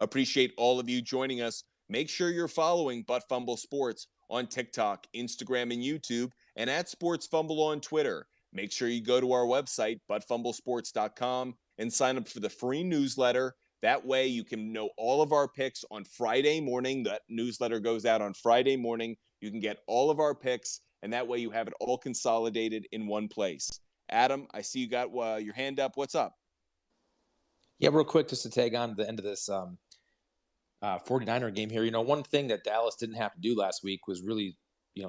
Appreciate all of you joining us. Make sure you're following Butt Fumble Sports on TikTok, Instagram, and YouTube, and at Sports Fumble on Twitter. Make sure you go to our website, buttfumblesports.com, and sign up for the free newsletter. That way you can know all of our picks on Friday morning. That newsletter goes out on Friday morning. You can get all of our picks, and that way you have it all consolidated in one place. Adam, I see you got your hand up. What's up? Yeah, real quick, just to tag on to the end of this 49er game here. You know, one thing that Dallas didn't have to do last week was really,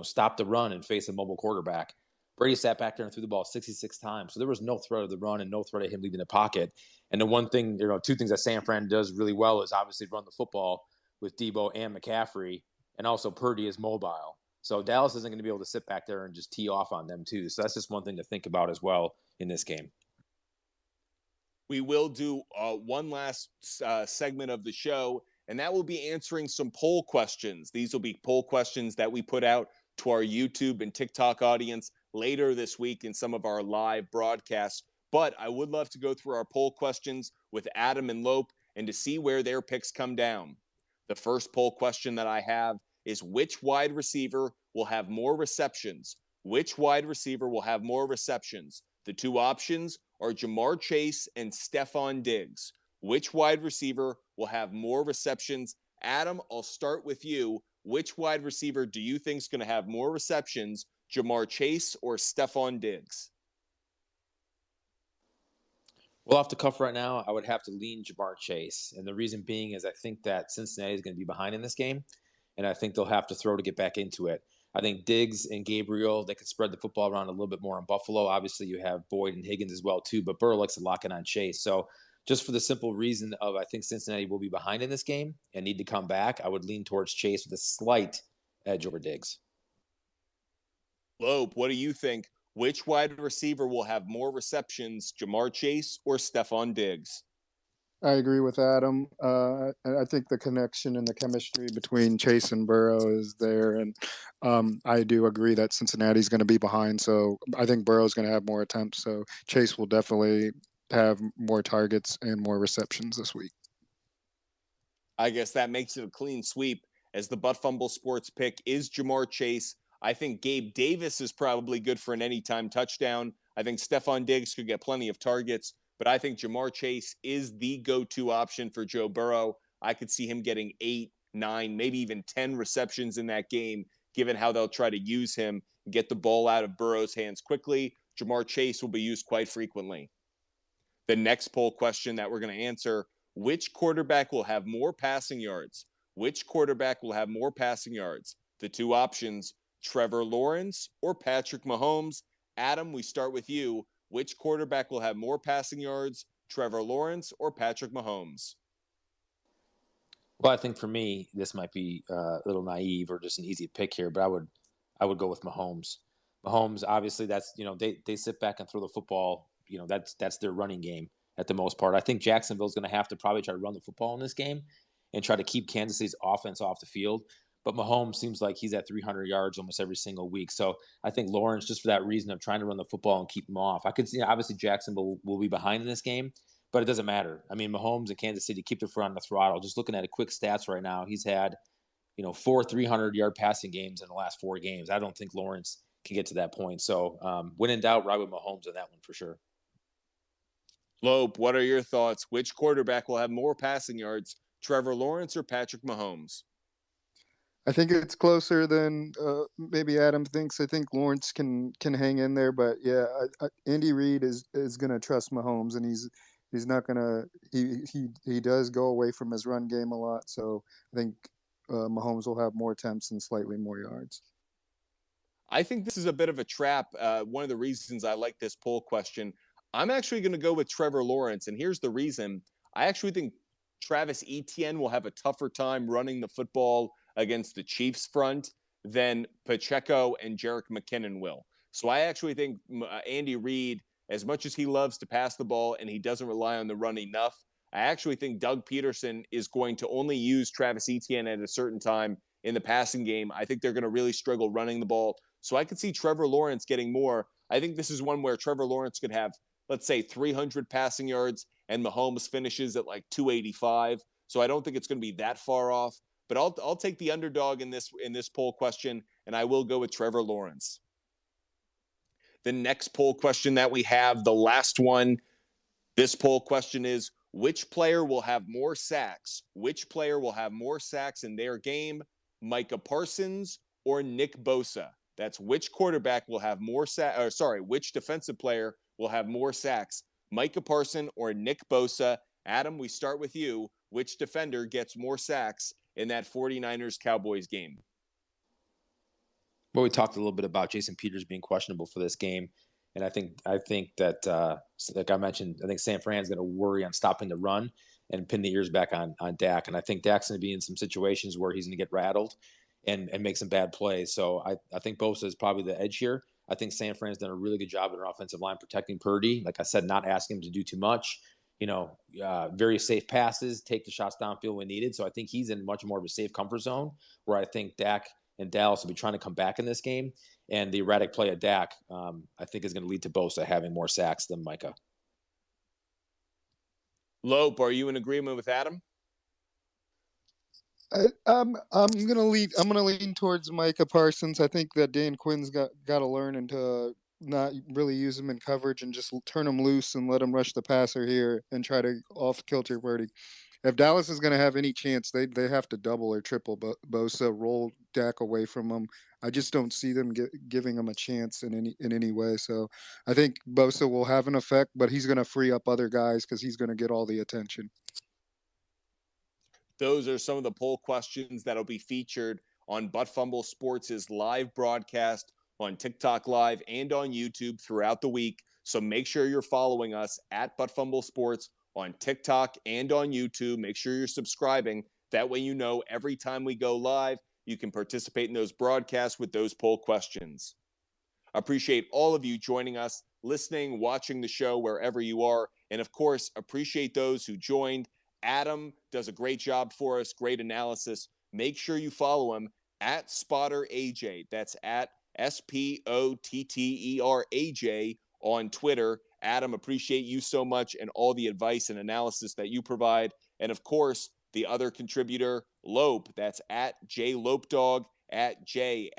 stop the run and face a mobile quarterback. Brady sat back there and threw the ball 66 times. So there was no threat of the run and no threat of him leaving the pocket. And the one thing, two things that San Fran does really well is obviously run the football with Debo and McCaffrey, and also Purdy is mobile. So Dallas isn't going to be able to sit back there and just tee off on them too. So that's just one thing to think about as well in this game. We will do one last segment of the show, and that will be answering some poll questions. These will be poll questions that we put out to our YouTube and TikTok audience later this week in some of our live broadcasts. But I would love to go through our poll questions with Adam and Lope and to see where their picks come down. The first poll question that I have is, which wide receiver will have more receptions? Which wide receiver will have more receptions? The two options are Jamar Chase and Stephon Diggs. Which wide receiver will have more receptions? Adam, I'll start with you. Which wide receiver do you think is going to have more receptions, Jamar Chase or Stephon Diggs? Well, off the cuff right now, I would have to lean Jamar Chase. And the reason being is I think that Cincinnati is going to be behind in this game, and I think they'll have to throw to get back into it. I think Diggs and Gabriel, they could spread the football around a little bit more in Buffalo. Obviously, you have Boyd and Higgins as well, too, but Burrow likes to lock in on Chase. So just for the simple reason of I think Cincinnati will be behind in this game and need to come back, I would lean towards Chase with a slight edge over Diggs. Lope, what do you think? Which wide receiver will have more receptions, Jamar Chase or Stephon Diggs? I agree with Adam. I think the connection and the chemistry between Chase and Burrow is there, and I do agree that Cincinnati's going to be behind. So I think Burrow's going to have more attempts. So Chase will definitely have more targets and more receptions this week. I guess that makes it a clean sweep, as the Butt Fumble Sports pick is Jamar Chase. I think Gabe Davis is probably good for an anytime touchdown. I think Stephon Diggs could get plenty of targets, but I think Jamar Chase is the go-to option for Joe Burrow. I could see him getting 8, 9, maybe even 10 receptions in that game, given how they'll try to use him and get the ball out of Burrow's hands quickly. Jamar Chase will be used quite frequently. The next poll question that we're going to answer, which quarterback will have more passing yards? Which quarterback will have more passing yards? The two options, Trevor Lawrence or Patrick Mahomes. Adam, we start with you. Which quarterback will have more passing yards, Trevor Lawrence or Patrick Mahomes? Well, I think for me, this might be a little naive or just an easy pick here, but I would go with Mahomes. Mahomes, obviously, that's they sit back and throw the football. That's their running game at the most part. I think Jacksonville's going to have to probably try to run the football in this game and try to keep Kansas City's offense off the field. But Mahomes seems like he's at 300 yards almost every single week. So I think Lawrence, just for that reason of trying to run the football and keep him off. I could see, obviously, Jacksonville will be behind in this game, but it doesn't matter. I mean, Mahomes and Kansas City keep their foot on the throttle. Just looking at quick stats right now, he's had, 4 300-yard passing games in the last 4 games. I don't think Lawrence can get to that point. So when in doubt, ride with Mahomes on that one for sure. Lope, what are your thoughts? Which quarterback will have more passing yards, Trevor Lawrence or Patrick Mahomes? I think it's closer than maybe Adam thinks. I think Lawrence can hang in there, but yeah, Andy Reid is going to trust Mahomes, and he's not going to. He does go away from his run game a lot, so I think Mahomes will have more attempts and slightly more yards. I think this is a bit of a trap. One of the reasons I like this poll question, I'm actually going to go with Trevor Lawrence, and here's the reason. I actually think Travis Etienne will have a tougher time running the football against the Chiefs front than Pacheco and Jerick McKinnon will. So I actually think Andy Reid, as much as he loves to pass the ball and he doesn't rely on the run enough, I actually think Doug Peterson is going to only use Travis Etienne at a certain time in the passing game. I think they're going to really struggle running the ball. So I could see Trevor Lawrence getting more. I think this is one where Trevor Lawrence could have, let's say, 300 passing yards and Mahomes finishes at like 285. So I don't think it's going to be that far off. But I'll take the underdog in this poll question, and I will go with Trevor Lawrence. The next poll question that we have, the last one, this poll question is, which player will have more sacks? Which player will have more sacks in their game? Micah Parsons or Nick Bosa? That's which quarterback will have more sacks, which defensive player will have more sacks? Micah Parsons or Nick Bosa? Adam, we start with you. Which defender gets more sacks in that 49ers-Cowboys game? Well, we talked a little bit about Jason Peters being questionable for this game. And I think that, like I mentioned, I think San Fran's going to worry on stopping the run and pin the ears back on Dak. And I think Dak's going to be in some situations where he's going to get rattled and make some bad plays. So I think Bosa is probably the edge here. I think San Fran's done a really good job in their offensive line protecting Purdy. Like I said, not asking him to do too much. Very safe passes, take the shots downfield when needed. So I think he's in much more of a safe comfort zone, where I think Dak and Dallas will be trying to come back in this game. And the erratic play of Dak, I think, is going to lead to Bosa having more sacks than Micah. Lope, are you in agreement with Adam? I'm gonna lean towards Micah Parsons. I think that Dan Quinn's got to learn into not really use him in coverage and just turn him loose and let him rush the passer here and try to off kilter Purdy. If Dallas is going to have any chance, they have to double or triple Bosa, roll Dak away from him. I just don't see them giving him a chance in any way. So I think Bosa will have an effect, but he's going to free up other guys because he's going to get all the attention. Those are some of the poll questions that'll be featured on Butt Fumble Sports' live broadcast on TikTok Live and on YouTube throughout the week. So make sure you're following us at Butt Fumble Sports on TikTok and on YouTube. Make sure you're subscribing. That way you know every time we go live, you can participate in those broadcasts with those poll questions. Appreciate all of you joining us, listening, watching the show wherever you are. And of course, appreciate those who joined. Adam does a great job for us, great analysis. Make sure you follow him at Spotter AJ. That's at SPOTTERAJ on Twitter. Adam, appreciate you so much and all the advice and analysis that you provide. And of course, the other contributor, Lope. That's at JLopedog, at JLOPEDAWG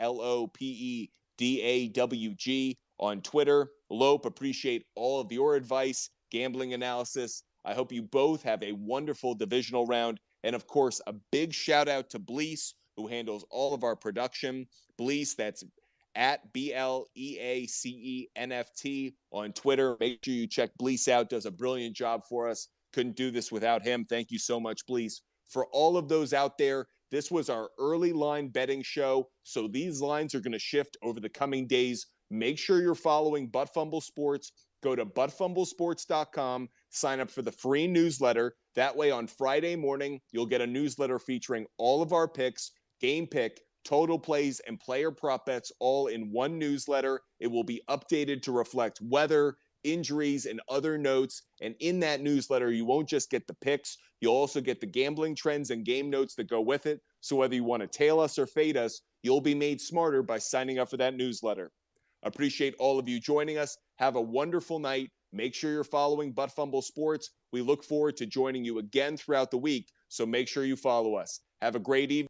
on Twitter. Lope, appreciate all of your advice, gambling analysis. I hope you both have a wonderful divisional round. And of course, a big shout out to Blease, who handles all of our production. Blease, that's at BLEACENFT on Twitter. Make sure you check Blease out. Does a brilliant job for us. Couldn't do this without him. Thank you so much, Blease. For all of those out there, this was our early line betting show. So these lines are going to shift over the coming days. Make sure you're following Butt Fumble Sports. Go to buttfumblesports.com, sign up for the free newsletter. That way on Friday morning, you'll get a newsletter featuring all of our picks, game pick, total plays, and player prop bets all in one newsletter. It will be updated to reflect weather, injuries, and other notes. And in that newsletter, you won't just get the picks. You'll also get the gambling trends and game notes that go with it. So whether you want to tail us or fade us, you'll be made smarter by signing up for that newsletter. Appreciate all of you joining us. Have a wonderful night. Make sure you're following Butt Fumble Sports. We look forward to joining you again throughout the week, so make sure you follow us. Have a great evening.